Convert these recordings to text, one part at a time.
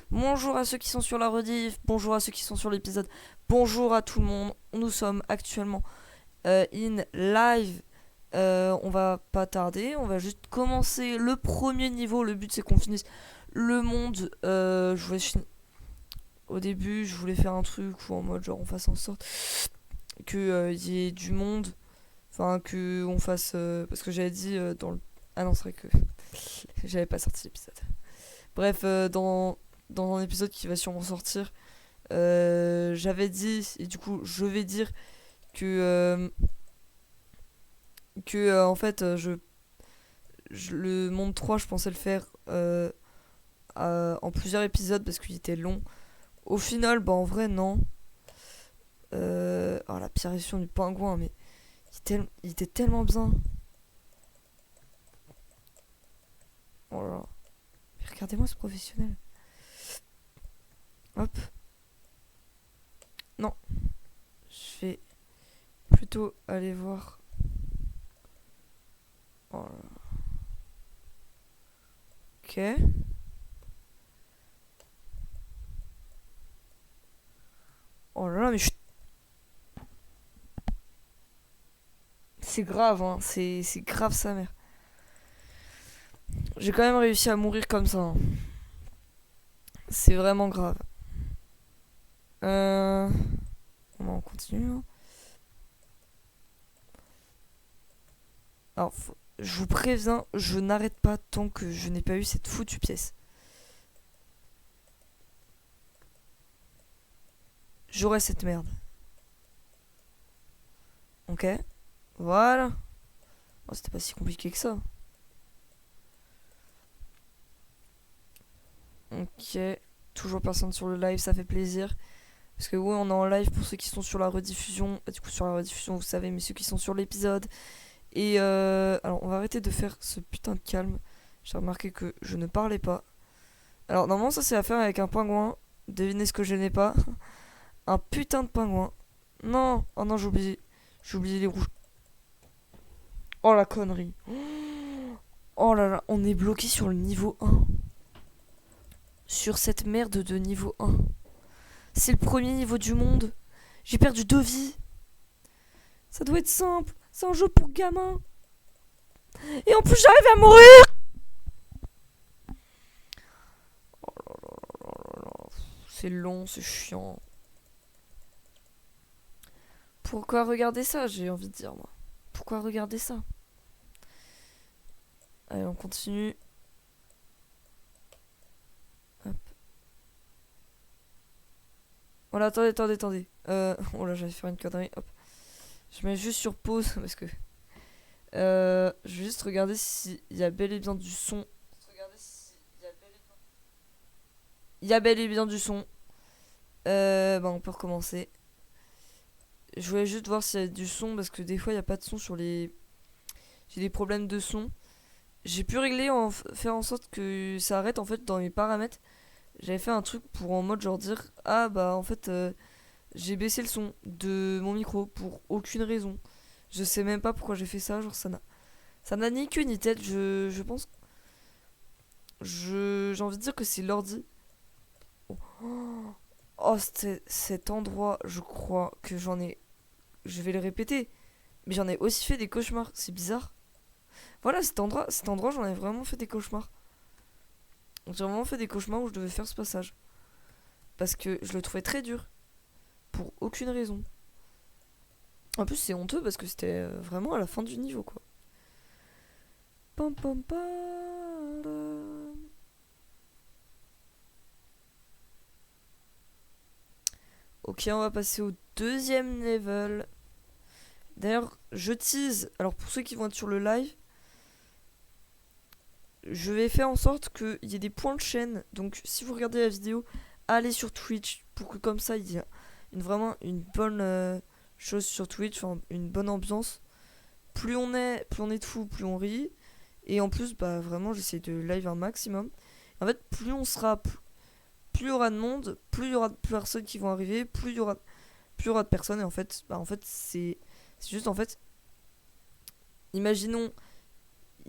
Bonjour à ceux qui sont sur la rediff, bonjour à ceux qui sont sur l'épisode, bonjour à tout le monde. Nous sommes actuellement in live. On va pas tarder, on va juste commencer le premier niveau. Le but c'est qu'on finisse le monde. Au début, je voulais faire un truc où en mode genre on fasse en sorte que y ait du monde. Enfin, que on fasse. Parce que j'avais dit dans le. Ah non, c'est vrai que j'avais pas sorti l'épisode. Bref, dans un épisode qui va sûrement sortir, j'avais dit, et du coup je vais dire que, en fait le monde 3 je pensais le faire en plusieurs épisodes parce qu'il était long. Au final, bah en vrai non. Oh, la apparition du pingouin, mais il était tellement bien. Oh là là. Mais regardez-moi ce professionnel. Hop. Non, je vais plutôt aller voir. Oh là là. Ok. Oh là là, mais c'est grave, hein. C'est grave sa mère. J'ai quand même réussi à mourir comme ça, hein. C'est vraiment grave. Euh... On continue, hein. Alors, je vous préviens, je n'arrête pas tant que je n'ai pas eu cette foutue pièce. J'aurai cette merde. Ok. Voilà. Oh, c'était pas si compliqué que ça. Ok. Toujours personne sur le live, ça fait plaisir. Parce que oui, on est en live pour ceux qui sont sur la rediffusion. Du coup, sur la rediffusion, vous savez, mais ceux qui sont sur l'épisode. Et alors, on va arrêter de faire ce putain de calme. J'ai remarqué que je ne parlais pas. Alors, normalement, ça c'est à faire avec un pingouin. Devinez ce que je n'ai pas. Un putain de pingouin. Non. Oh non, j'ai oublié. J'ai oublié les rouges. Oh la connerie. Oh là là, on est bloqué sur le niveau 1. Sur cette merde de niveau 1. C'est le premier niveau du monde. J'ai perdu 2 vies. Ça doit être simple. C'est un jeu pour gamins. Et en plus, j'arrive à mourir. C'est long, c'est chiant. Pourquoi regarder ça, j'ai envie de dire, moi. Pourquoi regarder ça? Allez, on continue. Hop. Voilà, attendez. Oh là, j'allais faire une connerie. Hop. Je mets juste sur pause parce que. Je vais juste regarder s'il y a bel et bien du son. Il y a bel et bien du son. Bah, on peut recommencer. Je voulais juste voir s'il y a du son parce que des fois, il n'y a pas de son sur les. J'ai des problèmes de son. J'ai pu régler, faire en sorte que ça arrête en fait dans mes paramètres. J'avais fait un truc pour en mode genre dire ah bah en fait j'ai baissé le son de mon micro pour aucune raison. Je sais même pas pourquoi j'ai fait ça, genre ça n'a ni queue ni tête, je pense j'ai envie de dire que c'est l'ordi. Oh, oh cet endroit, je crois que je vais le répéter, mais j'en ai aussi fait des cauchemars, c'est bizarre. Voilà, cet endroit j'en ai vraiment fait des cauchemars. J'ai vraiment fait des cauchemars où je devais faire ce passage parce que je le trouvais très dur pour aucune raison. En plus, c'est honteux parce que c'était vraiment à la fin du niveau, quoi. Pam pam pam. Ok, on va passer au deuxième level. D'ailleurs, je tease. Alors, pour ceux qui vont être sur le live, je vais faire en sorte qu'il y ait des points de chaîne. Donc, si vous regardez la vidéo, allez sur Twitch pour que, comme ça, il y ait vraiment une bonne chose sur Twitch, enfin, une bonne ambiance. Plus on est de fous, plus on rit. Et en plus, bah vraiment, j'essaie de live un maximum. En fait, plus il y aura de monde, plus il y aura de personnes qui vont arriver, plus il y aura de personnes. Et en fait, c'est juste en fait, imaginons,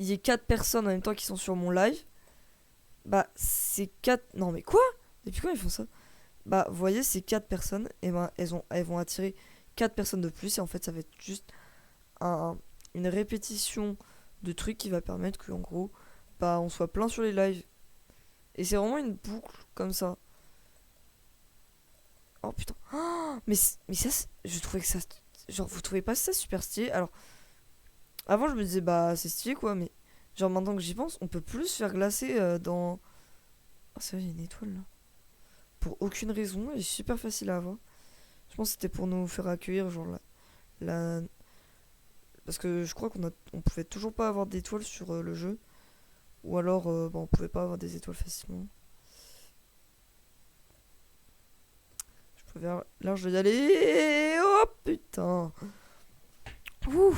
il y ait 4 personnes en même temps qui sont sur mon live. Bah, c'est 4. Non, mais quoi? Et puis quand ils font ça, bah vous voyez ces 4 personnes, et ben elles vont attirer 4 personnes de plus, et en fait ça va être juste une répétition de trucs qui va permettre que en gros bah on soit plein sur les lives. Et c'est vraiment une boucle comme ça. Oh putain. Oh, mais ça, je trouvais que ça. Genre, vous trouvez pas ça super stylé? Alors, avant, je me disais, bah, c'est stylé quoi, mais genre, maintenant que j'y pense, on peut plus se faire glacer dans. Oh, c'est vrai, il y a une étoile là. Pour aucune raison, elle est super facile à avoir. Je pense que c'était pour nous faire accueillir, genre, la... Parce que je crois on pouvait toujours pas avoir d'étoiles sur le jeu. Ou alors, bah, on pouvait pas avoir des étoiles facilement. Je préfère. Là, je vais y aller. Oh putain. Ouh.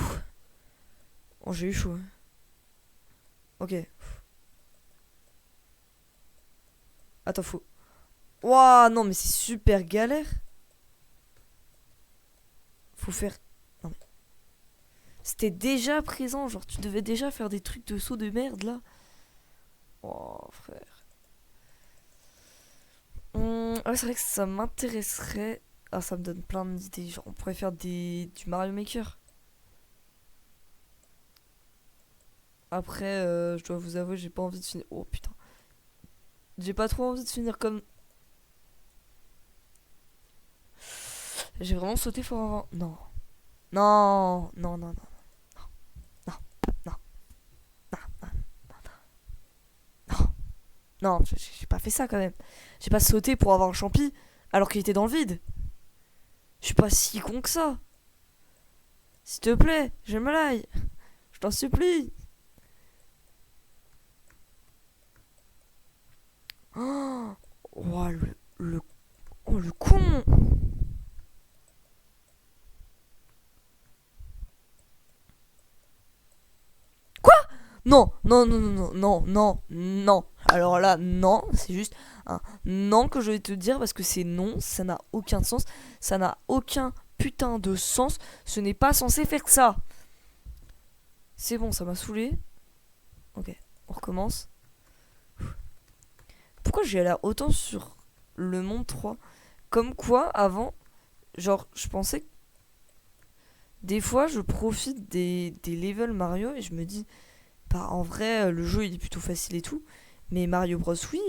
Oh, j'ai eu chaud. Hein. Ok. Attends, faut. Ouah, non, mais c'est super galère. Faut faire. Non, mais. C'était déjà présent. Genre, tu devais déjà faire des trucs de saut de merde là. Oh, frère. Ouais, c'est vrai que ça m'intéresserait. Ah, ça me donne plein d'idées. Genre, on pourrait faire du Mario Maker. Après, je dois vous avouer, j'ai pas envie de finir. Oh putain. J'ai pas trop envie de finir comme. J'ai vraiment sauté fort avant. Non. Non. Non, non, non. Non. Non. Non. Non. Non, j'ai pas fait ça quand même. J'ai pas sauté pour avoir un champi alors qu'il était dans le vide. Je suis pas si con que ça. S'il te plaît, je me l'aille. Je t'en supplie. Oh, oh, oh, le con. Non, non, non, non, non, non, non. Alors là, non, c'est juste un non que je vais te dire parce que c'est non, ça n'a aucun sens. Ça n'a aucun putain de sens. Ce n'est pas censé faire ça. C'est bon, ça m'a saoulé. Ok, on recommence. Pourquoi j'ai l'air autant sur le monde 3? Comme quoi, avant, genre, je pensais que des fois, je profite des levels Mario et je me dis, bah, en vrai, le jeu il est plutôt facile et tout. Mais Mario Bros, oui,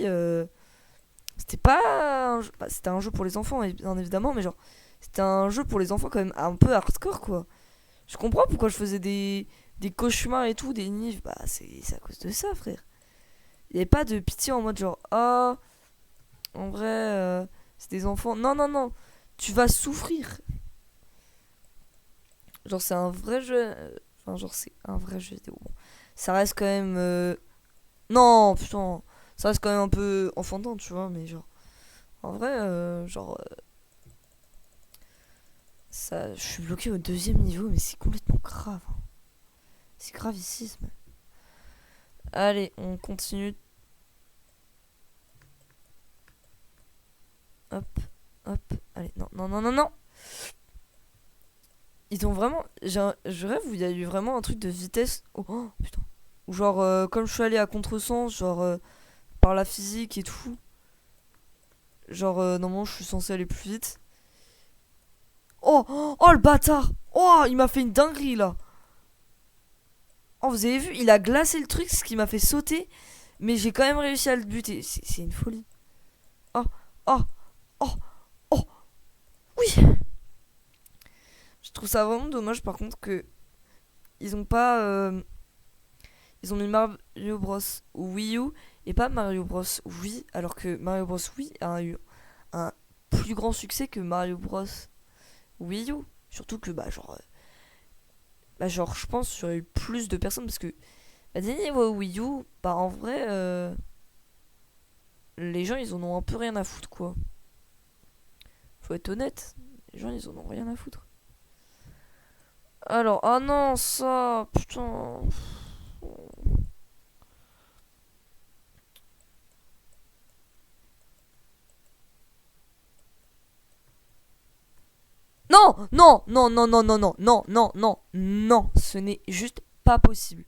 c'était pas. Bah, c'était un jeu pour les enfants, bien évidemment, mais genre, c'était un jeu pour les enfants quand même un peu hardcore, quoi. Je comprends pourquoi je faisais des cauchemars et tout, des nids. Bah, c'est à cause de ça, frère. Il n'y avait pas de pitié en mode genre, oh, en vrai, c'est des enfants. Non, non, non, tu vas souffrir. Genre, c'est un vrai jeu. Enfin, genre, c'est un vrai jeu vidéo. Bon, ça reste quand même. Non, putain, ça reste quand même un peu enfantin, tu vois, mais genre. En vrai, genre. Ça, je suis bloqué au deuxième niveau, mais c'est complètement grave. Hein. C'est gravissime. Allez, on continue. Hop, hop. Allez, non, non, non, non, non. Ils ont vraiment. Je rêve où il y a eu vraiment un truc de vitesse. Oh, oh, putain. Ou genre, comme je suis allé à contresens, genre, par la physique et tout. Genre, normalement, je suis censé aller plus vite. Oh, oh, oh, le bâtard! Oh, il m'a fait une dinguerie là! Oh, vous avez vu, il a glacé le truc, ce qui m'a fait sauter. Mais j'ai quand même réussi à le buter. C'est une folie. Oh, oh, oh, oh, oui! Je trouve ça vraiment dommage par contre que ils ont pas. Ils ont mis Mario Bros Wii U et pas Mario Bros Wii, alors que Mario Bros Wii a eu un plus grand succès que Mario Bros Wii U. Surtout que, bah, genre je pense qu'il y aurait eu plus de personnes parce que, bah, des niveaux Wii U, bah, en vrai, les gens ils en ont un peu rien à foutre, quoi. Faut être honnête, les gens ils en ont rien à foutre. Alors, ah non, ça, putain. Non, non, non, non, non, non, non, non, non, non, non, ce n'est juste pas possible.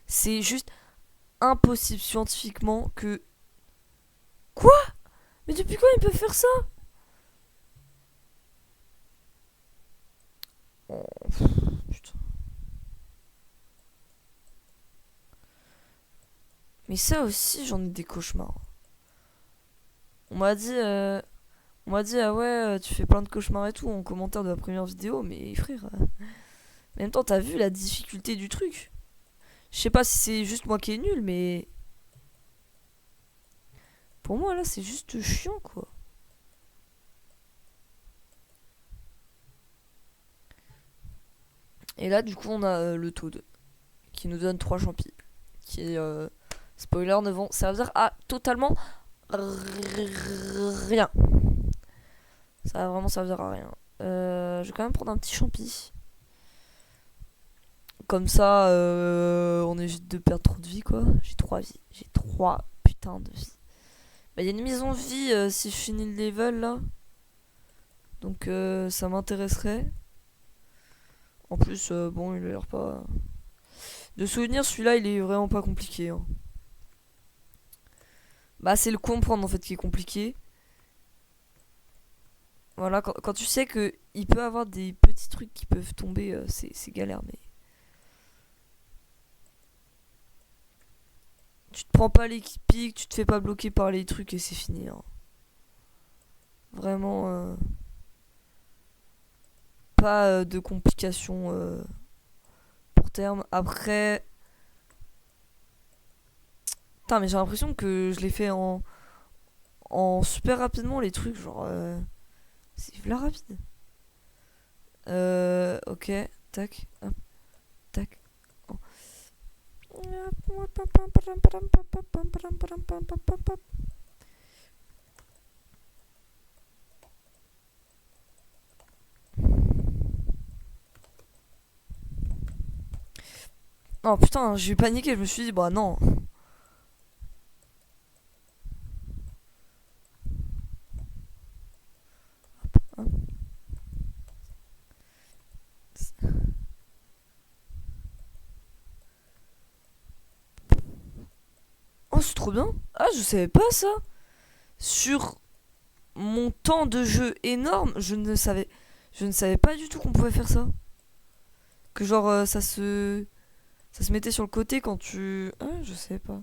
C'est juste impossible scientifiquement que. Quoi? Mais depuis quand ils peuvent faire ça? Oh, putain. Mais ça aussi, j'en ai des cauchemars. On m'a dit, ah ouais, tu fais plein de cauchemars et tout en commentaire de la première vidéo, mais frère, en même temps, t'as vu la difficulté du truc? Je sais pas si c'est juste moi qui est nul, mais pour moi là, c'est juste chiant quoi. Et là, du coup, on a le Toad qui nous donne 3 champis. Qui, spoiler, ne vont servir à totalement rien. Ça va vraiment servir à rien. Je vais quand même prendre un petit champi. Comme ça, on évite de perdre trop de vie quoi. J'ai 3 vies. J'ai 3 putains de vies. Bah, y a une mise en vie si je finis le level là. Donc ça m'intéresserait. En plus, bon, il a l'air pas. De souvenir, celui-là, il est vraiment pas compliqué. Hein. Bah, c'est le comprendre en fait qui est compliqué. Voilà, quand tu sais que il peut avoir des petits trucs qui peuvent tomber, c'est galère, mais. Tu te prends pas les pics, tu te fais pas bloquer par les trucs et c'est fini. Hein. Vraiment, pas de complications pour terme. Après. Putain, mais j'ai l'impression que je l'ai fait en super rapidement les trucs, genre. C'est v'là rapide. Ok, tac, hop, tac. Oh. Oh putain, j'ai paniqué, je me suis dit, bah non. Oh, c'est trop bien. Ah, je savais pas ça. Sur mon temps de jeu énorme, je ne savais pas du tout qu'on pouvait faire ça. Que genre ça se mettait sur le côté quand tu. Ah, je sais pas.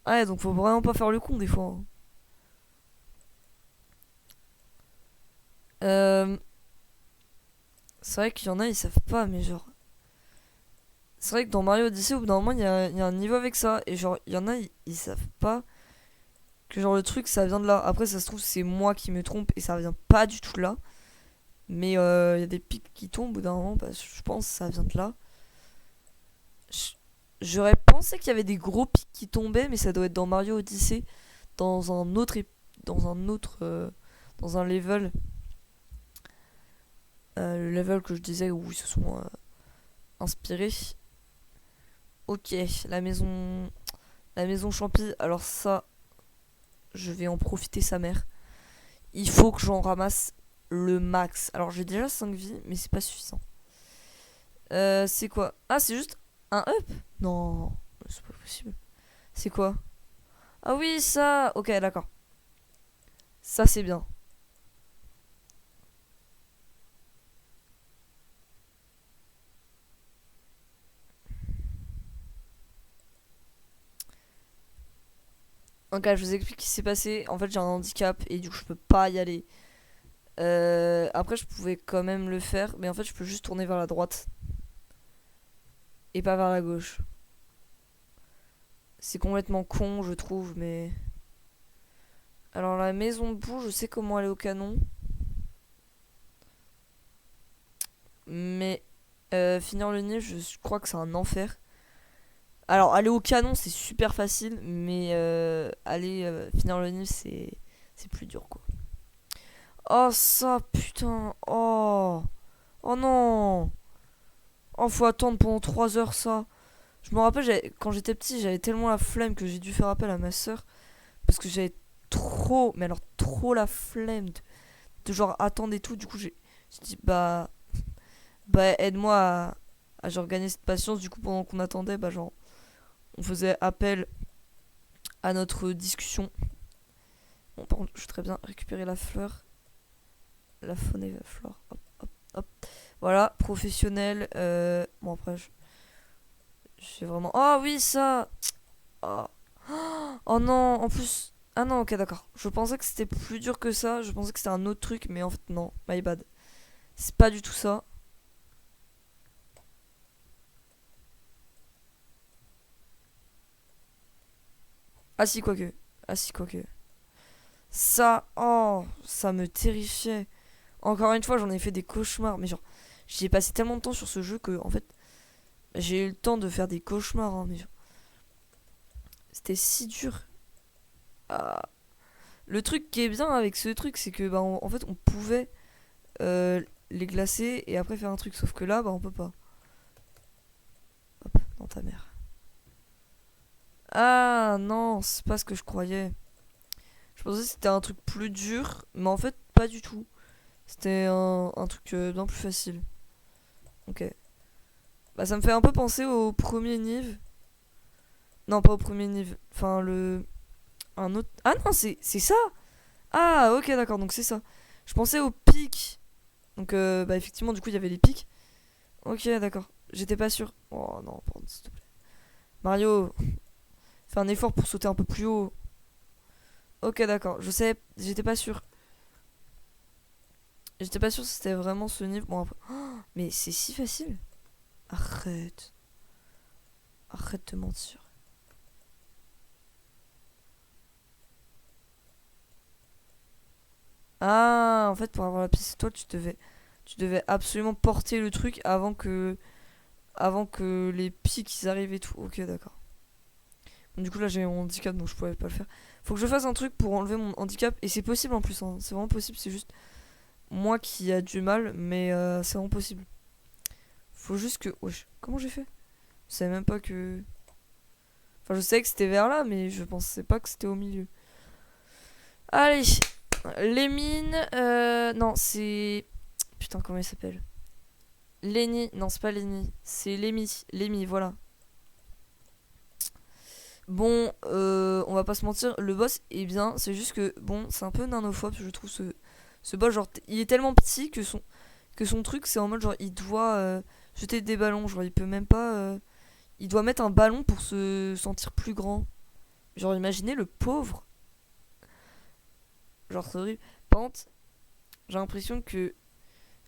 Ah, ouais, donc faut vraiment pas faire le con des fois. Hein. Euh, c'est vrai qu'il y en a, ils savent pas, mais genre. C'est vrai que dans Mario Odyssey, au bout d'un moment, il y a un niveau avec ça. Et genre, il y en a, ils savent pas que genre le truc, ça vient de là. Après, ça se trouve, c'est moi qui me trompe et ça vient pas du tout de là. Mais il y a des pics qui tombent au bout d'un moment, bah, je pense que ça vient de là. J'aurais pensé qu'il y avait des gros pics qui tombaient, mais ça doit être dans Mario Odyssey, dans un autre, dans un autre, dans un level, le level que je disais où ils se sont inspirés. Ok, la maison champi. Alors ça, je vais en profiter sa mère. Il faut que j'en ramasse le max. Alors j'ai déjà 5 vies, mais c'est pas suffisant. C'est quoi? Ah, c'est juste un up? Non, c'est pas possible. C'est quoi? Ah oui, ça. Ok, d'accord. Ça, c'est bien. Ok, je vous explique ce qui s'est passé. En fait, j'ai un handicap et du coup, je peux pas y aller. Après, je pouvais quand même le faire, mais en fait, je peux juste tourner vers la droite et pas vers la gauche. C'est complètement con, je trouve, mais. Alors, la maison de boue, je sais comment aller au canon. Mais finir le nid, je crois que c'est un enfer. Alors, aller au canon, c'est super facile, mais aller finir le nid, c'est plus dur, quoi. Oh, ça, putain. Oh. Oh non. Oh, faut attendre pendant 3 heures, ça. Je me rappelle, quand j'étais petit, j'avais tellement la flemme que j'ai dû faire appel à ma soeur. Parce que j'avais trop, mais alors trop la flemme de genre attendre et tout. Du coup, j'ai dit, bah aide-moi à genre gagner cette patience. Du coup, pendant qu'on attendait, bah genre, on faisait appel à notre discussion. Bon, par contre, je voudrais bien récupérer la fleur. La faune et la flore. Hop, hop, hop. Voilà, professionnel. Bon, après, j'ai vraiment... Oh oui, ça. Oh. Oh non, en plus... Ah non, ok, d'accord. Je pensais que c'était plus dur que ça. Je pensais que c'était un autre truc, mais en fait, non. My bad. C'est pas du tout ça. Ah si, quoique. Ah si, quoique. Ça, oh, ça me terrifiait. Encore une fois, j'en ai fait des cauchemars. Mais genre, j'y ai passé tellement de temps sur ce jeu que, en fait, j'ai eu le temps de faire des cauchemars. Hein, mais genre, c'était si dur. Ah. Le truc qui est bien avec ce truc, c'est que, bah, en fait, on pouvait les glacer et après faire un truc. Sauf que là, bah, on peut pas. Hop, dans ta mère. Ah non, c'est pas ce que je croyais. Je pensais que c'était un truc plus dur, mais en fait, pas du tout. C'était un truc bien plus facile. Ok. Bah, ça me fait un peu penser au premier Nive. Non, pas au premier Nive. Enfin, le. Un autre. Ah non, c'est ça! Ah, ok, d'accord, donc c'est ça. Je pensais au pic. Donc, bah, effectivement, du coup, il y avait les pics. Ok, d'accord. J'étais pas sûr. Oh non, pardon, s'il te plaît. Mario, fais un effort pour sauter un peu plus haut. Ok, d'accord. Je sais, j'étais pas sûr. J'étais pas sûr si c'était vraiment ce niveau. Bon, après. Oh, mais c'est si facile. Arrête. Arrête de mentir. Ah, en fait, pour avoir la pièce toi, tu devais absolument porter le truc avant que les pics ils arrivent et tout. Ok, d'accord. Bon, du coup, là, j'ai mon handicap, donc je pouvais pas le faire. Faut que je fasse un truc pour enlever mon handicap, et c'est possible en plus, hein. C'est vraiment possible, c'est juste moi qui a du mal, mais c'est vraiment possible. Faut juste que... Wesh, comment j'ai fait? Je savais même pas que... Enfin, je savais que c'était vers là, mais je pensais pas que c'était au milieu. Allez, les mines... Non, c'est... Putain, comment il s'appelle? Lenny, non, c'est pas Lenny, c'est Lemmy. Lemmy, voilà. Bon, on va pas se mentir, le boss est bien, c'est juste que, bon, c'est un peu nanophobe, je trouve, ce boss, genre, il est tellement petit que son truc, c'est en mode, genre, il doit jeter des ballons, genre, il peut même pas... il doit mettre un ballon pour se sentir plus grand. Genre, imaginez le pauvre. Genre, c'est horrible. Par contre, j'ai l'impression que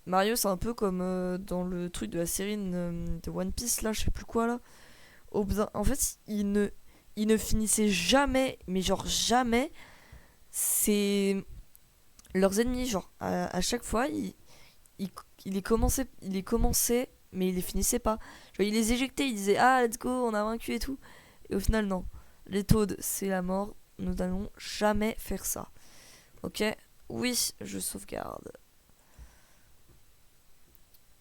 Mario, c'est un peu comme dans le truc de la série de One Piece, là, je sais plus quoi, là. En fait, il ne finissait jamais, mais genre jamais, c'est leurs ennemis. Genre, à chaque fois, il, il les commençait, mais il les finissait pas. Genre, il les éjectait, il disait ah, let's go, on a vaincu et tout. Et au final, non. Les Toads, c'est la mort. Nous n'allons jamais faire ça. Ok? Oui, je sauvegarde.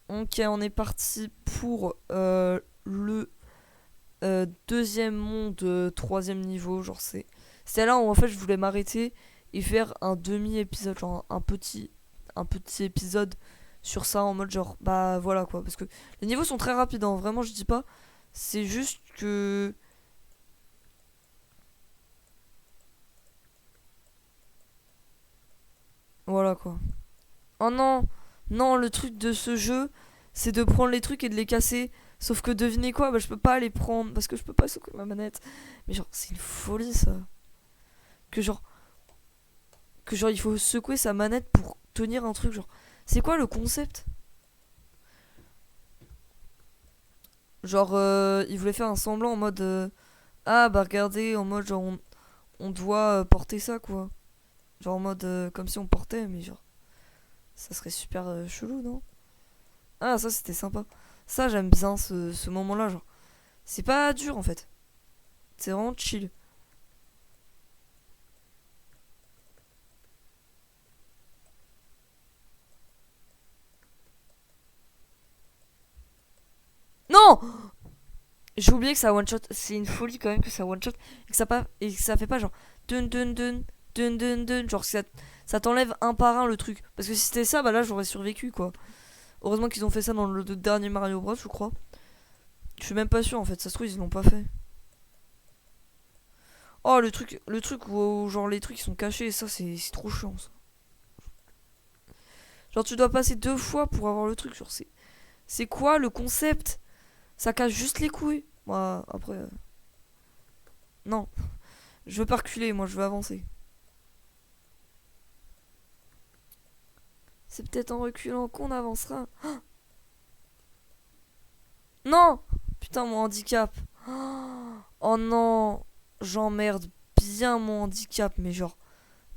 Ok, on est parti pour le deuxième monde, troisième niveau. Genre, c'était là où en fait je voulais m'arrêter et faire un demi-épisode, genre un petit épisode sur ça en mode genre, bah voilà quoi. Parce que les niveaux sont très rapides, hein, vraiment, je dis pas. C'est juste que. Voilà quoi. Oh non! Non, le truc de ce jeu, c'est de prendre les trucs et de les casser. Sauf que devinez quoi? Bah, je peux pas les prendre parce que je peux pas secouer ma manette. Mais genre, c'est une folie ça. Que genre, il faut secouer sa manette pour tenir un truc. Genre, c'est quoi le concept? Genre, il voulait faire un semblant en mode ah bah regardez, en mode genre on doit porter ça quoi. Genre en mode comme si on portait, mais genre ça serait super chelou, non? Ah, ça c'était sympa. Ça, j'aime bien ce moment-là. Genre, c'est pas dur en fait. C'est vraiment chill. Non! J'ai oublié que ça one shot. C'est une folie quand même que ça one shot et que ça fait pas genre dun dun dun dun dun dun. Genre ça t'enlève un par un le truc. Parce que si c'était ça, bah là j'aurais survécu quoi. Heureusement qu'ils ont fait ça dans le dernier Mario Bros, je crois. Je suis même pas sûr en fait. Ça se trouve ils l'ont pas fait. Oh, le truc où genre les trucs ils sont cachés, ça c'est trop chiant ça. Genre tu dois passer 2 fois pour avoir le truc, genre c'est quoi le concept? Ça cache juste les couilles. Moi après non, je veux pas reculer, moi je veux avancer. C'est peut-être en reculant qu'on avancera. Non! Putain mon handicap. Oh non, j'emmerde bien mon handicap, mais genre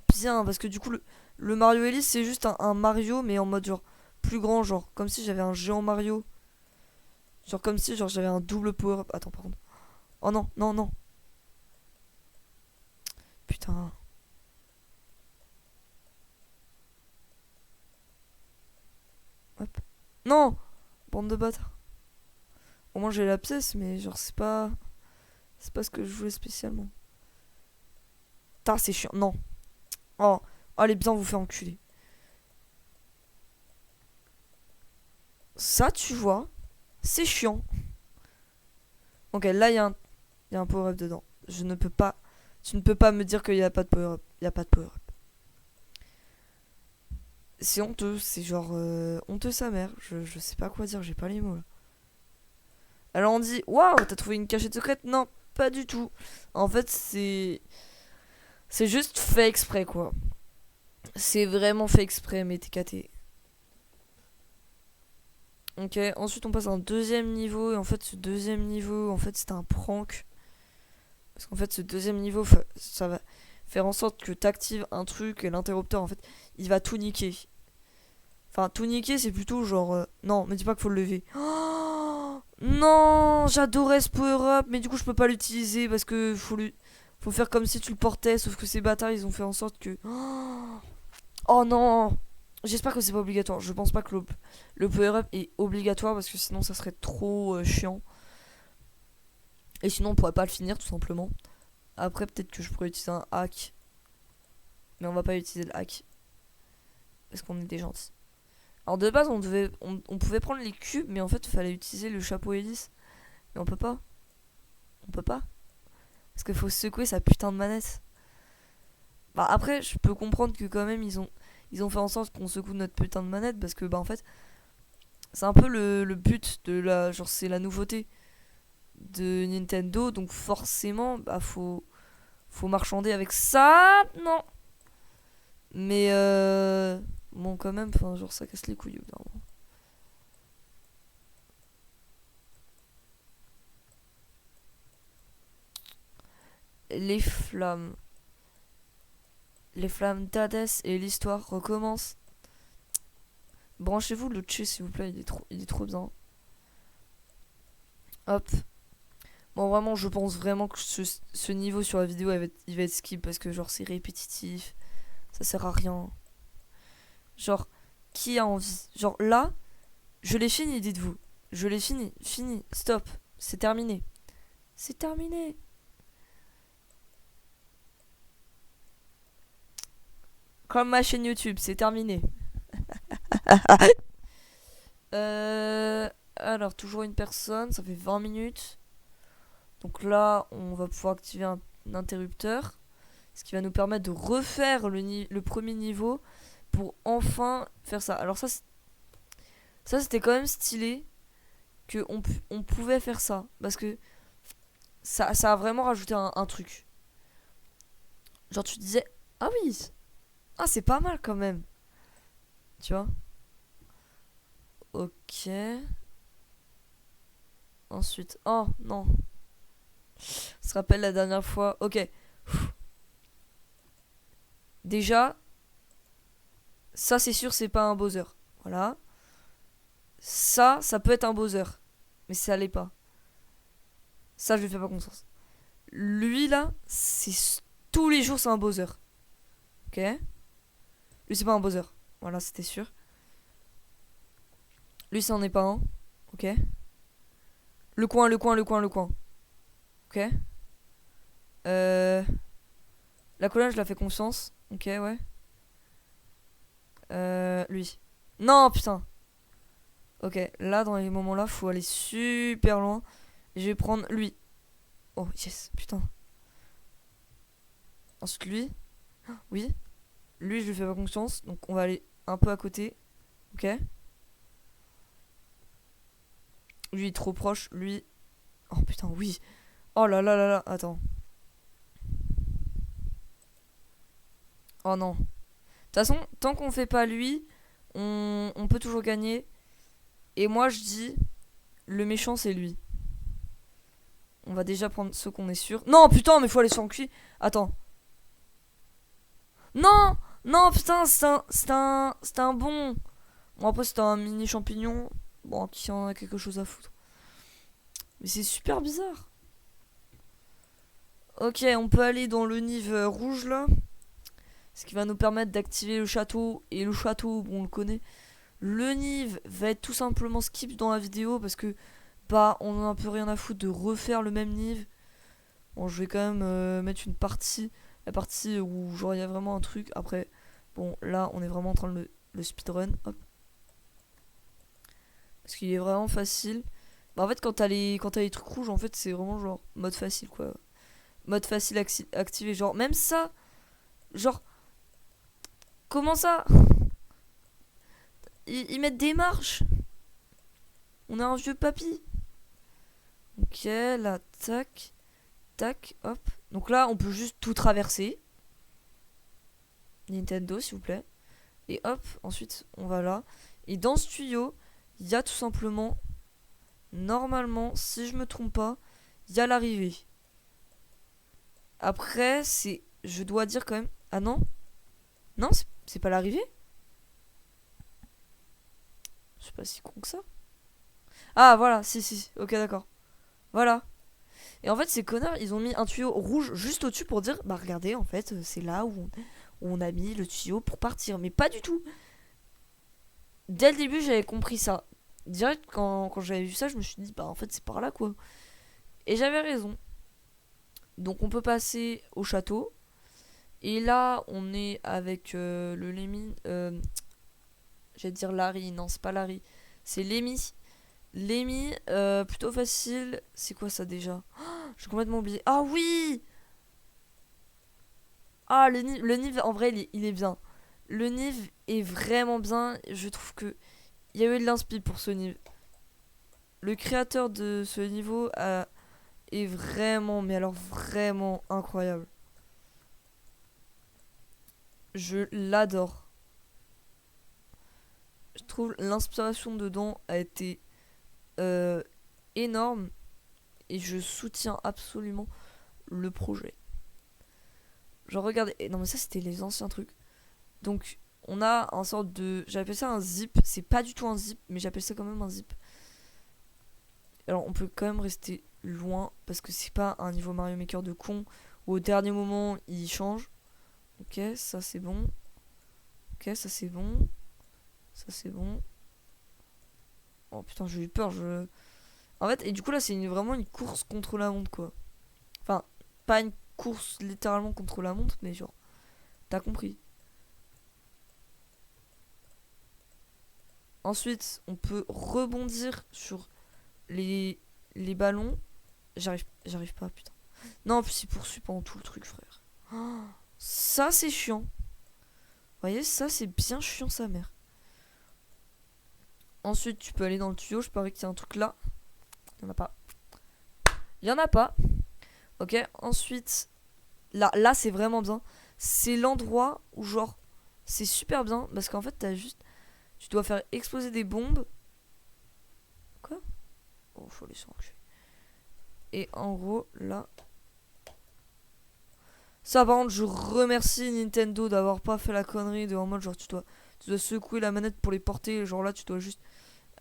bien parce que du coup le Mario Elise c'est juste un Mario mais en mode genre plus grand, genre comme si j'avais un géant Mario. Genre comme si genre j'avais un double power up. Attends par contre. Oh non, non, non. Putain. Hop. Non! Bande de bâtards. Au moins j'ai la pièce, mais genre c'est pas. C'est pas ce que je voulais spécialement. Putain, c'est chiant. Non. Oh. Allez bien vous faire enculer. Ça tu vois. C'est chiant. Ok, là y a un power up dedans. Je ne peux pas. Tu ne peux pas me dire qu'il n'y a pas de power up. Il n'y a pas de power up. C'est honteux, c'est genre honteux sa mère. Je sais pas quoi dire, j'ai pas les mots là. Alors on dit waouh, t'as trouvé une cachette secrète? Non, pas du tout. En fait, c'est juste fait exprès quoi. C'est vraiment fait exprès, mais t'es caté. Ok, ensuite on passe à un deuxième niveau. Et en fait, ce deuxième niveau, en fait, c'était un prank. Parce qu'en fait, ce deuxième niveau, ça va faire en sorte que t'actives un truc et l'interrupteur, en fait, il va tout niquer. Enfin, tout niquer, c'est plutôt genre. Non, me dis pas qu'il faut le lever. Oh non, j'adorais ce power-up, mais du coup, je peux pas l'utiliser parce que faut faire comme si tu le portais. Sauf que ces bâtards, ils ont fait en sorte que. Oh non! J'espère que c'est pas obligatoire. Je pense pas que le power-up est obligatoire parce que sinon, ça serait trop chiant. Et sinon, on pourrait pas le finir tout simplement. Après, peut-être que je pourrais utiliser un hack. Mais on va pas utiliser le hack. Parce qu'on est des gentils. Alors de base, on pouvait prendre les cubes, mais en fait, il fallait utiliser le chapeau hélice. Et on peut pas. On peut pas. Parce qu'il faut secouer sa putain de manette. Bah après, je peux comprendre que quand même, ils ont fait en sorte qu'on secoue notre putain de manette. Parce que, bah en fait, c'est un peu le but de la... Genre, c'est la nouveauté de Nintendo. Donc forcément, bah faut marchander avec ça. Non. Mais bon, quand même, enfin, genre, ça casse les couilles. Les flammes. Les flammes d'Hadès et l'histoire recommence. Branchez-vous le tché s'il vous plaît, il est trop bien. Hop. Bon, vraiment, je pense vraiment que ce niveau sur la vidéo, il va être skip parce que, genre, c'est répétitif. Ça sert à rien. Genre, qui a envie? Genre, là, je l'ai fini, dites-vous. Je l'ai fini. Fini. Stop. C'est terminé. C'est terminé. Comme ma chaîne YouTube, c'est terminé. Alors, toujours une personne, ça fait 20 minutes. Donc là, on va pouvoir activer un interrupteur. Ce qui va nous permettre de refaire le premier niveau pour enfin faire ça. Alors ça c'était quand même stylé qu'on pouvait faire ça. Parce que ça a vraiment rajouté un truc. Genre tu disais, ah oui, ah c'est pas mal quand même. Tu vois. Ok. Ensuite, oh non. On se rappelle la dernière fois. Ok. Déjà, ça c'est sûr c'est pas un Bowser. Voilà. Ça peut être un Bowser. Mais ça l'est pas. Ça je lui fais pas confiance. Lui là, c'est tous les jours c'est un Bowser. Ok. Lui c'est pas un Bowser. Voilà, c'était sûr. Lui ça en est pas un. Ok. Le coin, le coin, le coin, le coin. Ok. Euh... La colonne je la fais confiance. Ok, ouais. Lui. Non, putain. Ok, là dans les moments là, faut aller super loin. Et je vais prendre lui. Oh yes, putain. Ensuite lui. Oui. Lui je lui fais pas confiance. Donc on va aller un peu à côté. Ok. Lui il est trop proche. Lui. Oh putain oui. Oh là là là là. Attends. Oh non. De toute façon, tant qu'on fait pas lui, on peut toujours gagner. Et moi je dis, le méchant c'est lui. On va déjà prendre ceux qu'on est sûr. Non putain mais faut aller sur le cul. Attends. Non. Non putain c'est un bon. Bon après c'était un mini champignon. Bon qui en a quelque chose à foutre. Mais c'est super bizarre. Ok on peut aller dans le niveau rouge là. Ce qui va nous permettre d'activer le château. Et le château bon on le connaît. Le Nive va être tout simplement skip dans la vidéo parce que bah on en a un peu rien à foutre de refaire le même Nive. Bon je vais quand même mettre une partie, la partie où genre il y a vraiment un truc. Après bon là on est vraiment en train de le speedrun. Hop. Parce qu'il est vraiment facile. Bah en fait quand t'as les trucs rouges en fait c'est vraiment genre mode facile quoi. Mode facile activé genre même ça. Genre comment ça ils mettent des marches. On est un vieux papy. Ok, là, tac, tac, hop. Donc là, on peut juste tout traverser. Nintendo, s'il vous plaît. Et hop, ensuite, on va là. Et dans ce tuyau, il y a tout simplement, normalement, si je me trompe pas, il y a l'arrivée. Après, c'est, je dois dire quand même. Ah non. Non, c'est pas l'arrivée. Je sais pas si con que ça. Ah, voilà, si, ok, d'accord. Voilà. Et en fait, ces connards, ils ont mis un tuyau rouge juste au-dessus pour dire, bah regardez, en fait, c'est là où on a mis le tuyau pour partir. Mais pas du tout. Dès le début, j'avais compris ça. Direct, quand j'avais vu ça, je me suis dit, bah en fait, c'est par là, quoi. Et j'avais raison. Donc, on peut passer au château. Et là, on est avec le Lémi. J'allais dire Larry. Non, c'est pas Larry. C'est Lémi. Lémi, plutôt facile. C'est quoi ça déjà? J'ai complètement oublié. Ah oui! Ah, le Niv, en vrai, il est bien. Le Niv est vraiment bien. Je trouve que il y a eu de l'inspi pour ce Niv. Le créateur de ce niveau est vraiment, mais alors vraiment incroyable. Je l'adore. Je trouve l'inspiration dedans a été euh, énorme et je soutiens absolument le projet. Genre regardez, non mais ça c'était les anciens trucs. Donc on a un sorte de, j'appelle ça un zip, c'est pas du tout un zip, mais j'appelle ça quand même un zip. Alors on peut quand même rester loin parce que c'est pas un niveau Mario Maker de con où au dernier moment il change. Ok, ça c'est bon. Ok, ça c'est bon. Ça c'est bon. Oh putain, j'ai eu peur. En fait, et du coup là c'est vraiment une course contre la montre quoi. Enfin, pas une course littéralement contre la montre, mais genre, t'as compris. Ensuite, on peut rebondir sur les, les ballons. J'arrive pas, putain. Non, en plus il poursuit pendant tout le truc, frère. Oh, ça c'est chiant. Vous voyez, ça c'est bien chiant sa mère. Ensuite, tu peux aller dans le tuyau. Je parie qu'il y a un truc là. Il y en a pas. Il y en a pas. Ok. Ensuite, là c'est vraiment bien. C'est l'endroit où genre c'est super bien parce qu'en fait t'as juste, tu dois faire exploser des bombes. Quoi? Oh, faut les changer. Et en gros là. Ça par contre je remercie Nintendo d'avoir pas fait la connerie de en mode genre tu dois secouer la manette pour les porter. Genre là tu dois juste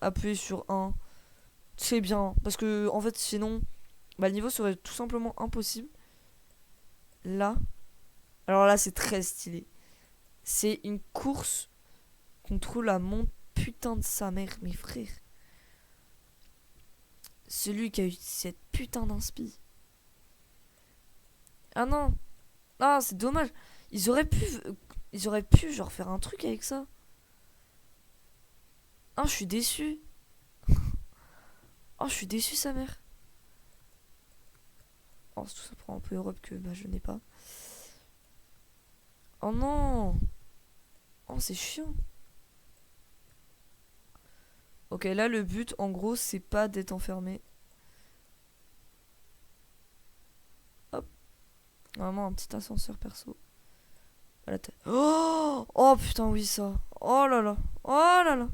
appuyer sur un. C'est bien parce que en fait sinon bah, le niveau serait tout simplement impossible. Là. Alors là c'est très stylé. C'est une course contre la montre putain de sa mère, mes frères. Celui qui a eu cette putain d'inspi. Ah non. Ah c'est dommage. Ils auraient pu. Ils auraient pu genre faire un truc avec ça. Ah je suis déçu. Oh je suis déçu sa mère. Oh tout ça prend un peu Europe que bah, je n'ai pas. Oh non. Oh, c'est chiant. Ok, là, le but, en gros, c'est pas d'être enfermé. Hop. Vraiment un petit ascenseur perso. À la tête. Oh, oh putain, oui, ça. Oh là là. Oh là là.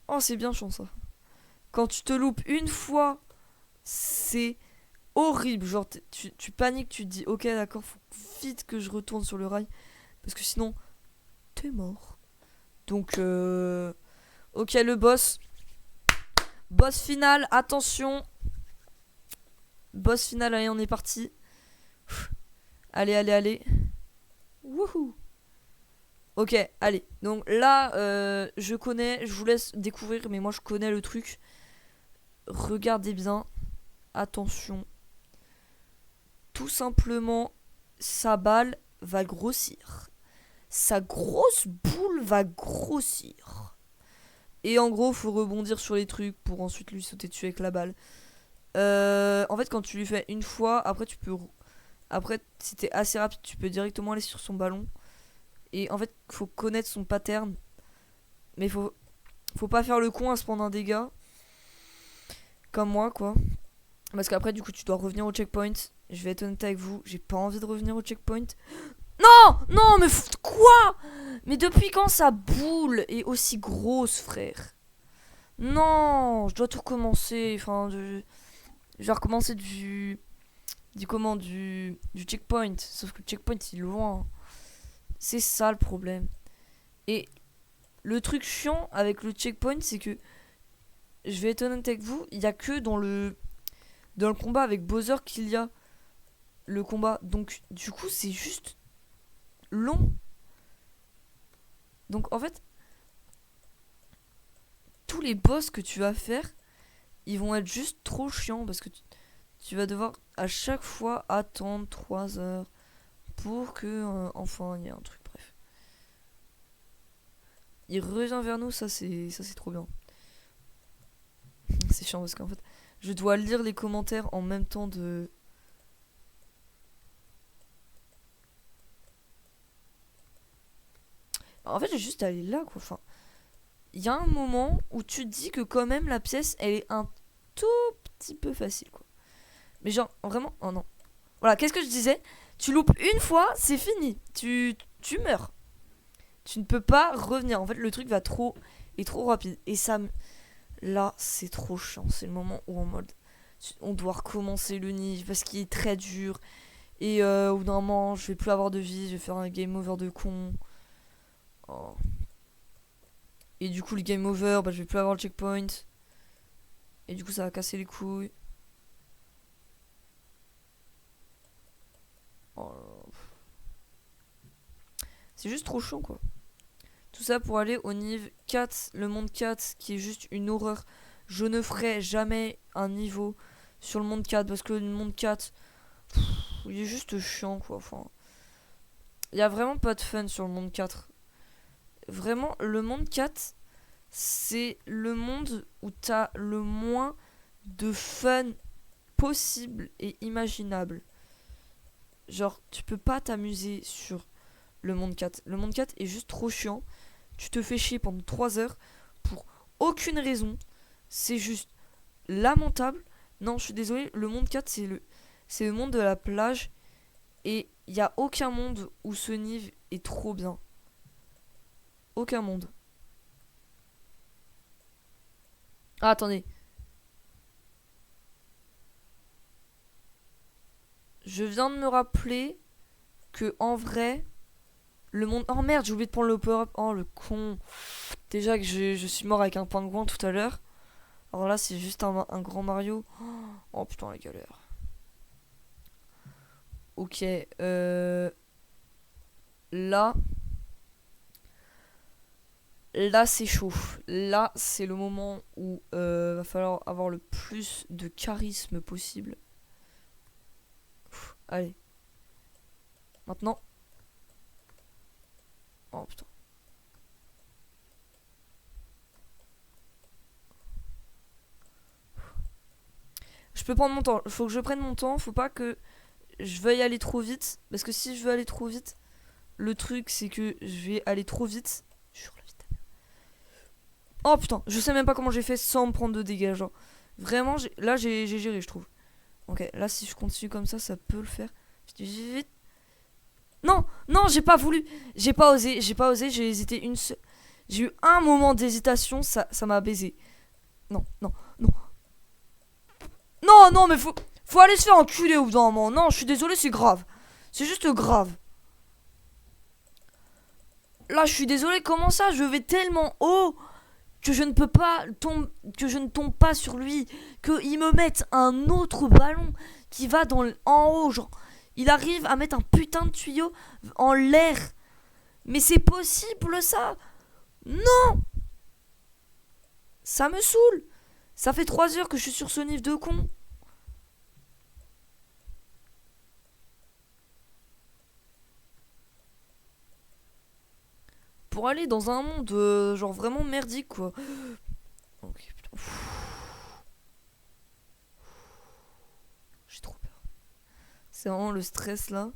Oh, c'est bien chiant, ça. Quand tu te loupes une fois, c'est horrible. Genre, tu paniques, tu te dis, ok, d'accord, faut vite que je retourne sur le rail. Parce que sinon, t'es mort. Donc, ok, le boss. Boss final, attention. Boss final, allez, on est parti. Allez, allez, allez. Wouhou. Ok, allez. Donc là, je connais, je vous laisse découvrir, mais moi je connais le truc. Regardez bien. Attention. Tout simplement, sa balle va grossir. Sa grosse boule va grossir. Et en gros, faut rebondir sur les trucs pour ensuite lui sauter dessus avec la balle. En fait, quand tu lui fais une fois, après tu peux. Après, si t'es assez rapide, tu peux directement aller sur son ballon. Et en fait, faut connaître son pattern. Mais faut pas faire le con à se prendre un dégât. Comme moi, quoi. Parce qu'après, du coup, tu dois revenir au checkpoint. Je vais être honnête avec vous, j'ai pas envie de revenir au checkpoint. Non, non, mais quoi? Mais depuis quand sa boule est aussi grosse, frère? Non, je dois tout recommencer. Enfin, je vais recommencer du checkpoint. Sauf que le checkpoint, il est loin. C'est ça le problème. Et le truc chiant avec le checkpoint, c'est que je vais être honnête avec vous, il y a que dans le combat avec Bowser qu'il y a le combat. Donc, du coup, c'est juste long. Donc, en fait, tous les boss que tu vas faire, ils vont être juste trop chiants parce que tu vas devoir à chaque fois attendre 3 heures pour que enfin il y ait un truc. Bref, il revient vers nous, ça c'est trop bien. C'est chiant parce qu'en fait, je dois lire les commentaires en même temps de. En fait, j'ai juste à aller là quoi. Enfin, il y a un moment où tu te dis que quand même la pièce elle est un tout petit peu facile quoi. Mais genre vraiment, oh non. Voilà, qu'est-ce que je disais? Tu loupes une fois, c'est fini. Tu meurs. Tu ne peux pas revenir. En fait, le truc va trop est trop rapide. Et ça, là, c'est trop chiant. C'est le moment où en mode, on doit recommencer le niveau parce qu'il est très dur. Et au bout d'un moment, je vais plus avoir de vie. Je vais faire un game over de con. Oh. Et du coup, le game over, bah, je vais plus avoir le checkpoint. Et du coup, ça va casser les couilles. Oh. C'est juste trop chiant, quoi. Tout ça pour aller au niveau 4, le monde 4, qui est juste une horreur. Je ne ferai jamais un niveau sur le monde 4, parce que le monde 4, il est juste chiant, quoi. Enfin, il y a vraiment pas de fun sur le monde 4. Vraiment, le monde 4, c'est le monde où t'as le moins de fun possible et imaginable. Genre, tu peux pas t'amuser sur le monde 4. Le monde 4 est juste trop chiant. Tu te fais chier pendant 3 heures pour aucune raison. C'est juste lamentable. Non, je suis désolé, le monde 4, c'est le monde de la plage. Et il n'y a aucun monde où ce niveau est trop bien. Aucun monde. Ah, attendez. Je viens de me rappeler que en vrai, le monde. Oh merde, j'ai oublié de prendre le power-up. Oh le con. Déjà que je suis mort avec un pingouin tout à l'heure. Alors là, c'est juste un grand Mario. Oh putain, la galère. Ok, là, là c'est chaud. Là, c'est le moment où va falloir avoir le plus de charisme possible. Allez, maintenant. Oh putain. Je peux prendre mon temps. Faut que je prenne mon temps. Faut pas que je veuille aller trop vite. Parce que si je veux aller trop vite, le truc, c'est que je vais aller trop vite. Sur la vie de ta mère. Oh putain, je sais même pas comment j'ai fait sans me prendre de dégâts. Genre, vraiment, là, j'ai géré, je trouve. Ok, là, si je continue comme ça peut le faire. Vite. Non, non, j'ai pas voulu. J'ai pas osé, j'ai hésité une seule. J'ai eu un moment d'hésitation, ça m'a baisé. Non, non, non. Non, non, mais faut aller se faire enculer au bout d'un moment. Non, je suis désolé, c'est grave. C'est juste grave. Là, je suis désolé, comment ça? Je vais tellement haut que je ne peux pas que je ne tombe pas sur lui. Qu'il me mette un autre ballon qui va en haut. Genre, il arrive à mettre un putain de tuyau en l'air. Mais c'est possible ça? Non! Ça me saoule. Ça fait 3 heures que je suis sur ce niveau de con. Pour aller dans un monde genre vraiment merdique quoi. Ok, putain. J'ai trop peur. C'est vraiment le stress là.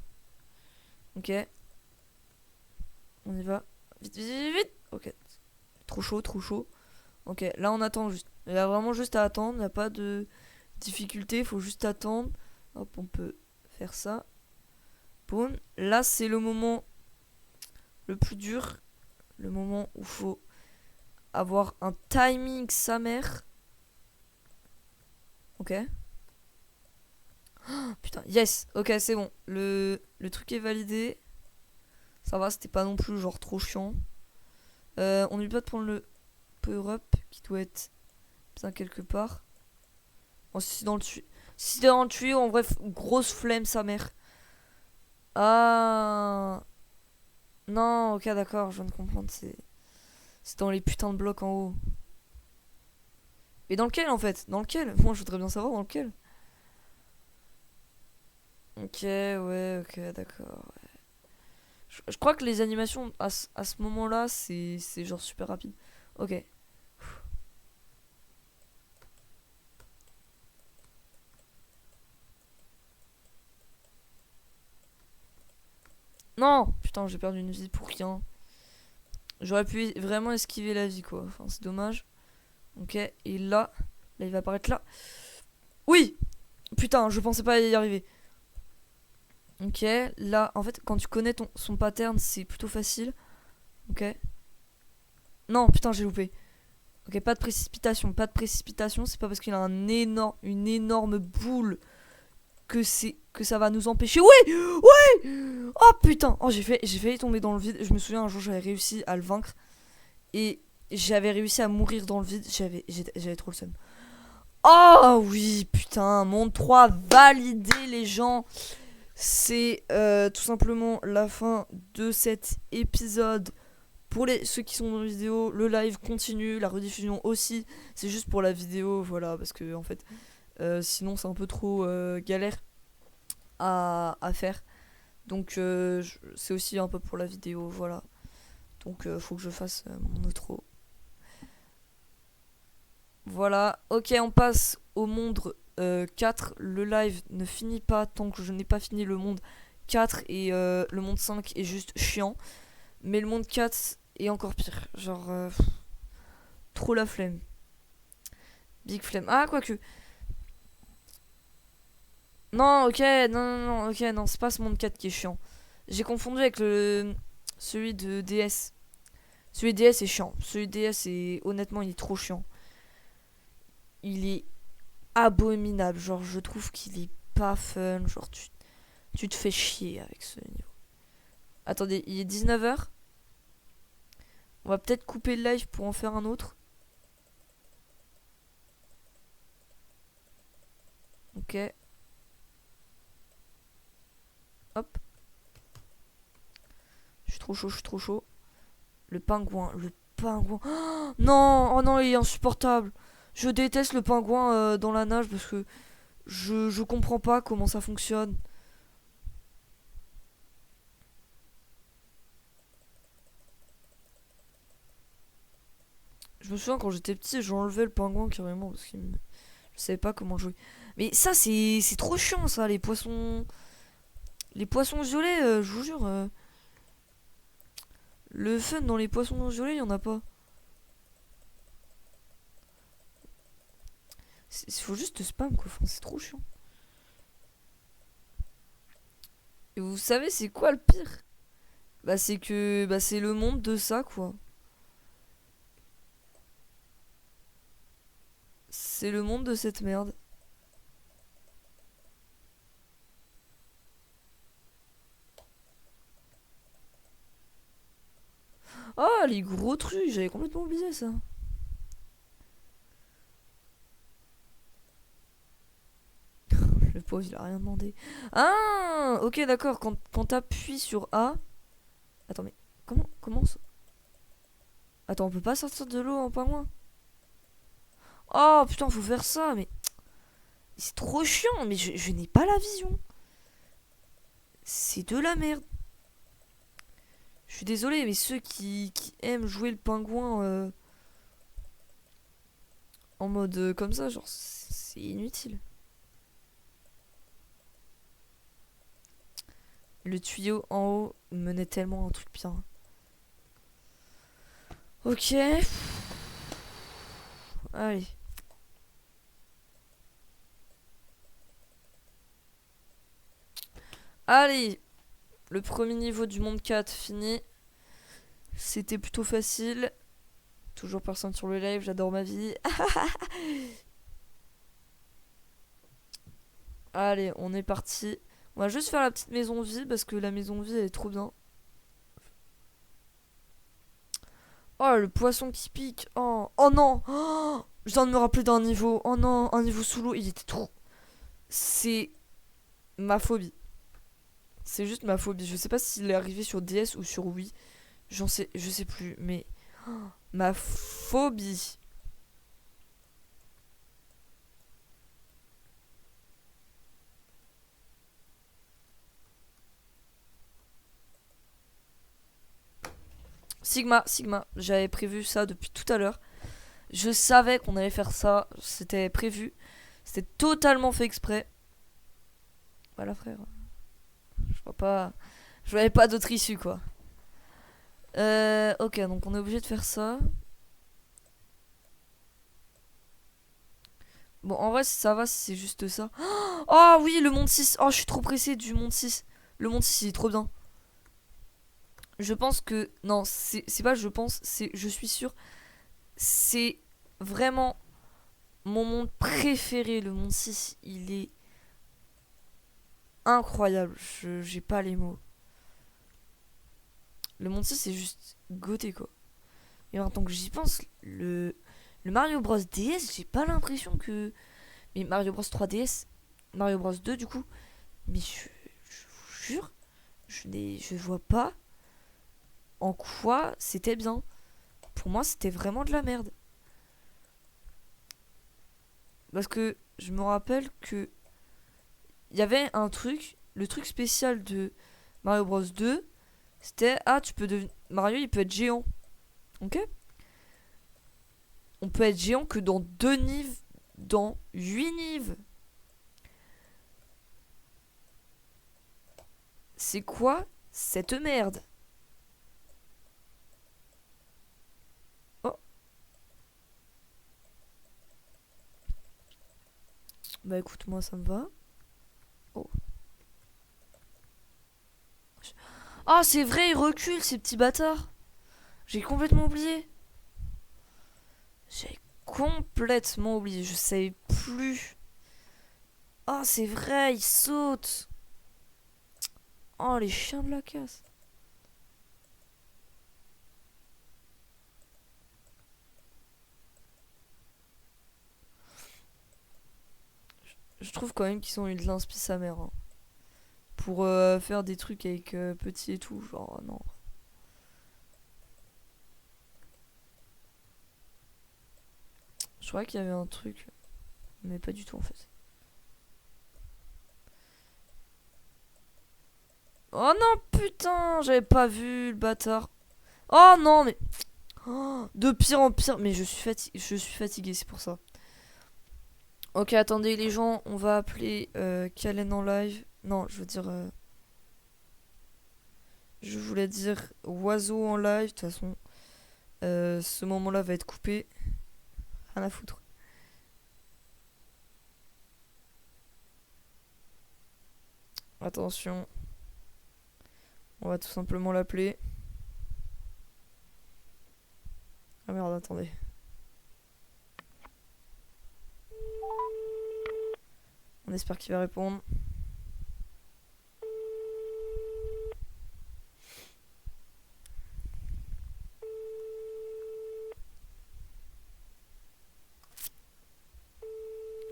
Ok. On y va. Vite, vite, vite, vite. Ok. Trop chaud, trop chaud. Ok, là on attend juste. Il y a vraiment juste à attendre. Il n'y a pas de difficulté. Il faut juste attendre. Hop, on peut faire ça. Boum. Là c'est le moment le plus dur. Le moment où faut avoir un timing sa mère. Ok. Oh, putain, yes. Ok, c'est bon. Le truc est validé. Ça va, c'était pas non plus genre trop chiant. On n'oublie pas de prendre le power up qui doit être bien quelque part. Oh, si c'est dans le tuyau. Si c'est dans le tuyau, en vrai, grosse flemme sa mère. Ah. Non, ok, d'accord, je viens de comprendre. C'est dans les putains de blocs en haut. Et dans lequel en fait? Dans lequel? Moi je voudrais bien savoir dans lequel. Ok, ouais, ok, d'accord. Ouais. Je crois que les animations à ce moment-là, c'est genre super rapide. Ok. Non! Putain, j'ai perdu une vie pour rien. J'aurais pu vraiment esquiver la vie quoi. Enfin, c'est dommage. Ok, et là il va apparaître là. Oui! Putain, je pensais pas y arriver. Ok, là, en fait, quand tu connais son pattern, c'est plutôt facile. Ok. Non, putain, j'ai loupé. Ok, pas de précipitation, c'est pas parce qu'il a une énorme boule que ça va nous empêcher. Oui, oui. Oh putain, oh j'ai failli tomber dans le vide. Je me souviens un jour j'avais réussi à le vaincre et j'avais réussi à mourir dans le vide. J'avais trop le seum. Oh oui, putain, monde 3 validé les gens. C'est tout simplement la fin de cet épisode. Pour ceux qui sont dans la vidéo, le live continue, la rediffusion aussi. C'est juste pour la vidéo, voilà, parce que en fait, sinon c'est un peu trop galère à faire. Donc c'est aussi un peu pour la vidéo, voilà. Donc faut que je fasse mon outro. Voilà, ok, on passe au monde 4. Le live ne finit pas tant que je n'ai pas fini le monde 4 et le monde 5 est juste chiant. Mais le monde 4 est encore pire. Genre, trop la flemme. Big flemme. Ah, quoique. Non, ok, non, ok, non, c'est pas ce monde 4 qui est chiant. J'ai confondu avec celui de DS. Celui de DS est chiant. Celui de DS est, honnêtement, il est trop chiant. Il est abominable. Genre, je trouve qu'il est pas fun. Genre, tu te fais chier avec ce niveau. Attendez, il est 19h. On va peut-être couper le live pour en faire un autre. Ok. Hop. Je suis trop chaud, je suis trop chaud. Le pingouin, le pingouin. Oh non, oh non, il est insupportable. Je déteste le pingouin dans la nage parce que je comprends pas comment ça fonctionne. Je me souviens quand j'étais petit, j'enlevais le pingouin carrément parce que je savais pas comment jouer. Mais ça, c'est trop chiant ça, les poissons. Les poissons violets, je vous jure. Le fun dans les poissons gelés, y en a pas. Faut juste spam quoi, enfin, c'est trop chiant. Et vous savez c'est quoi le pire? Bah c'est que bah c'est le monde de ça quoi. C'est le monde de cette merde. Ah les gros trucs, j'avais complètement oublié ça. Le pauvre il a rien demandé. Ah ok d'accord, quand t'appuies sur A. Attends mais comment ça? Attends on peut pas sortir de l'eau en pingouin? Oh putain faut faire ça mais c'est trop chiant mais je n'ai pas la vision. C'est de la merde. Je suis désolé mais ceux qui aiment jouer le pingouin en mode comme ça genre c'est inutile. Le tuyau en haut menait tellement à un truc bien. Ok. Allez. Allez. Le premier niveau du monde 4 fini. C'était plutôt facile. Toujours personne sur le live, j'adore ma vie. Allez, on est parti. On va juste faire la petite maison vie parce que la maison vie elle est trop bien. Oh, le poisson qui pique. Oh, oh non. Oh, je viens de me rappeler d'un niveau. Oh non, un niveau sous l'eau. Il était trop. C'est ma phobie. C'est juste ma phobie. Je sais pas s'il est arrivé sur DS ou sur Wii. Je sais plus. Mais ma phobie. Sigma. J'avais prévu ça depuis tout à l'heure. Je savais qu'on allait faire ça. C'était prévu. C'était totalement fait exprès. Voilà, frère. Je vois pas. Je voyais pas d'autre issue, quoi. Ok, donc on est obligé de faire ça. Bon, en vrai, ça va si c'est juste ça. Oh oui, le monde 6. Oh, je suis trop pressé du monde 6. Le monde 6, il est trop bien. Je pense que. Non, c'est pas je pense, c'est je suis sûr. C'est vraiment mon monde préféré. Le monde 6, il est incroyable. J'ai pas les mots. Le monde 6, c'est juste goté, quoi. Et maintenant que j'y pense, le Mario Bros DS, j'ai pas l'impression que. Mais Mario Bros 3DS, Mario Bros 2 du coup, mais je vous jure, je vois pas en quoi c'était bien. Pour moi, c'était vraiment de la merde. Parce que je me rappelle que il y avait un truc, le truc spécial de Mario Bros 2, c'était tu peux devenir Mario, il peut être géant. OK? On peut être géant que dans 2 niveaux, dans 8 niveaux. C'est quoi cette merde? Oh, bah écoute, moi ça me va. Oh. Ah, c'est vrai, ils reculent ces petits bâtards. J'ai complètement oublié. J'ai complètement oublié. Je savais plus. Ah, c'est vrai, ils sautent. Oh, les chiens de la casse. Je trouve quand même qu'ils ont eu de l'inspi sa mère. Hein. Pour faire des trucs avec petit et tout. Genre, non. Je croyais qu'il y avait un truc. Mais pas du tout en fait. Oh non, putain, j'avais pas vu le bâtard. Oh non, mais. Oh, de pire en pire. Mais je suis fatigué, c'est pour ça. Ok, attendez les gens, on va appeler Kalen en live. Non, je veux dire. Je voulais dire oiseau en live. De toute façon, ce moment-là va être coupé. Rien à foutre. Attention. On va tout simplement l'appeler. Ah merde, attendez. On espère qu'il va répondre.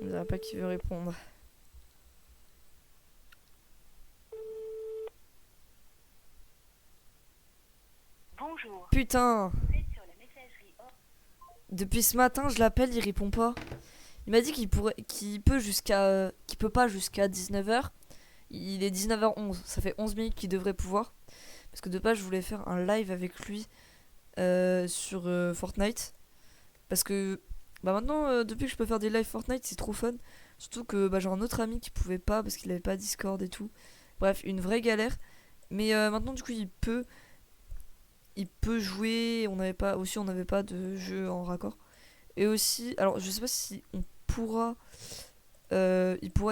On dirait pas qu'il veut répondre. Bonjour. Putain! Vous êtes sur la messagerie hors. Depuis ce matin, je l'appelle, il répond pas. Il m'a dit qu'il peut qu'il peut pas jusqu'à 19h. Il est 19h11, ça fait 11 minutes qu'il devrait pouvoir. Parce que de base, je voulais faire un live avec lui sur Fortnite. Parce que bah maintenant, depuis que je peux faire des lives Fortnite, c'est trop fun. Surtout que bah, j'ai un autre ami qui pouvait pas parce qu'il avait pas Discord et tout. Bref, une vraie galère. Mais maintenant, du coup, il peut jouer. On n'avait pas de jeu en raccord. Et aussi, alors je sais pas si il pourra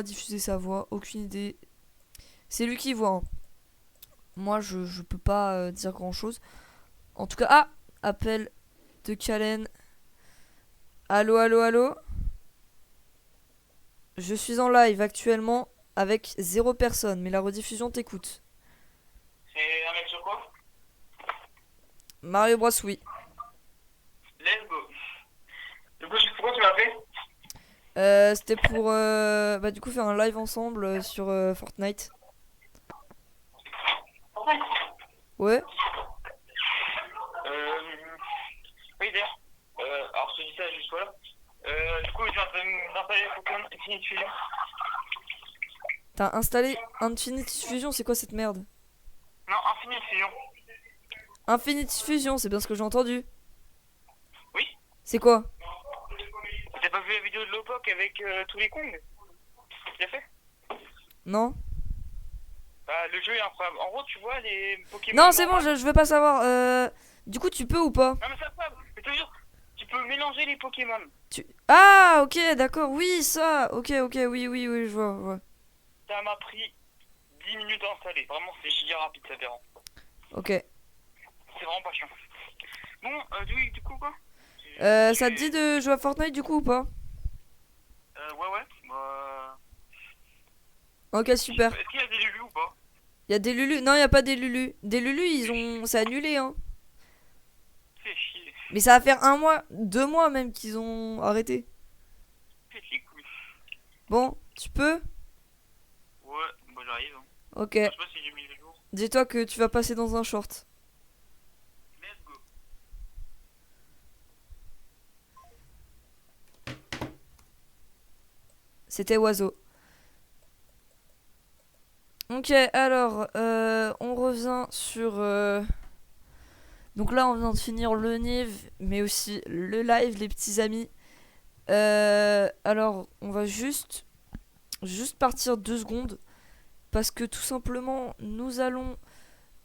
diffuser sa voix, aucune idée. C'est lui qui voit, hein. Moi, je peux pas dire grand chose. En tout cas, appel de Kalen. Allô, allô, allô. Je suis en live actuellement avec 0 personne, mais la rediffusion t'écoute. C'est un mec sur quoi? Mario Bros, oui. Let's go. Du coup, pourquoi tu m'as appelé? C'était pour bah, du coup faire un live ensemble sur Fortnite. Fortnite. Ouais. Euh... Oui, d'ailleurs. Alors, je te dis ça juste voilà. Du coup, je viens d'installer Pokémon Infinite Fusion. T'as installé Infinity Fusion, c'est quoi cette merde? Non, Infinite Fusion. Infinity Fusion, c'est bien ce que j'ai entendu. Oui. C'est quoi? T'as pas vu la vidéo de Lopok avec tous les Kong? Tu l'as fait? Non? Bah, le jeu est incroyable. En gros, tu vois les Pokémon. Non, c'est bon, normales. je veux pas savoir. Du coup, tu peux ou pas? Non, mais c'est incroyable. Mais tu veux dire, tu peux mélanger les Pokémon. Ah, ok, d'accord, oui, ça. Ok, ok, oui, oui, oui, je vois, je vois. Ça m'a pris 10 minutes à installer. Vraiment, c'est giga rapide, ça dérange. Ok. C'est vraiment pas chiant. Bon, du coup, quoi? Ça te dit de jouer à Fortnite du coup ou pas? Ouais. Bah... Ok, super. Est-ce qu'il y a des Lulu ou pas? Y a des Lulu? Non, y a pas des Lulu. Des Lulu, c'est annulé, hein. C'est chier. Mais ça va faire 1 mois, 2 mois même qu'ils ont arrêté. C'est chier, cool. Bon, tu peux? Ouais, bah j'arrive. Hein. Ok. Je sais pas si j'ai mis le jour. Dis-toi que tu vas passer dans un short. Let's go. C'était oiseau. Ok, alors, on revient sur... Donc là, on vient de finir le Niv, mais aussi le live, les petits amis. Alors, on va juste partir 2 secondes. Parce que tout simplement, nous allons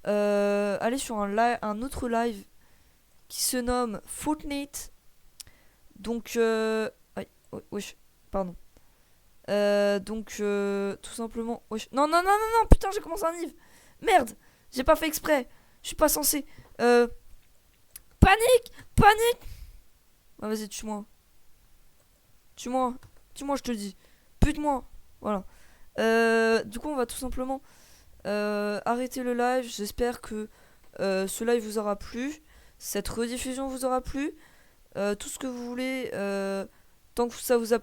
aller sur un autre live qui se nomme Fortnite. Donc, aïe, wesh, pardon. Tout simplement. Wesh. Non, non, non, non, non, putain, j'ai commencé un Niv. Merde, j'ai pas fait exprès. Je suis pas censé. Panique, panique. Ah, vas-y, tue-moi. Tue-moi, tue-moi, je te le dis. Pute-moi. Voilà. Du coup, on va tout simplement arrêter le live. J'espère que ce live vous aura plu. Cette rediffusion vous aura plu. Tout ce que vous voulez. Tant que ça vous a...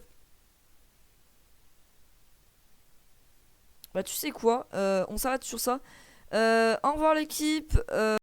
Bah tu sais quoi, on s'arrête sur ça. Au revoir l'équipe.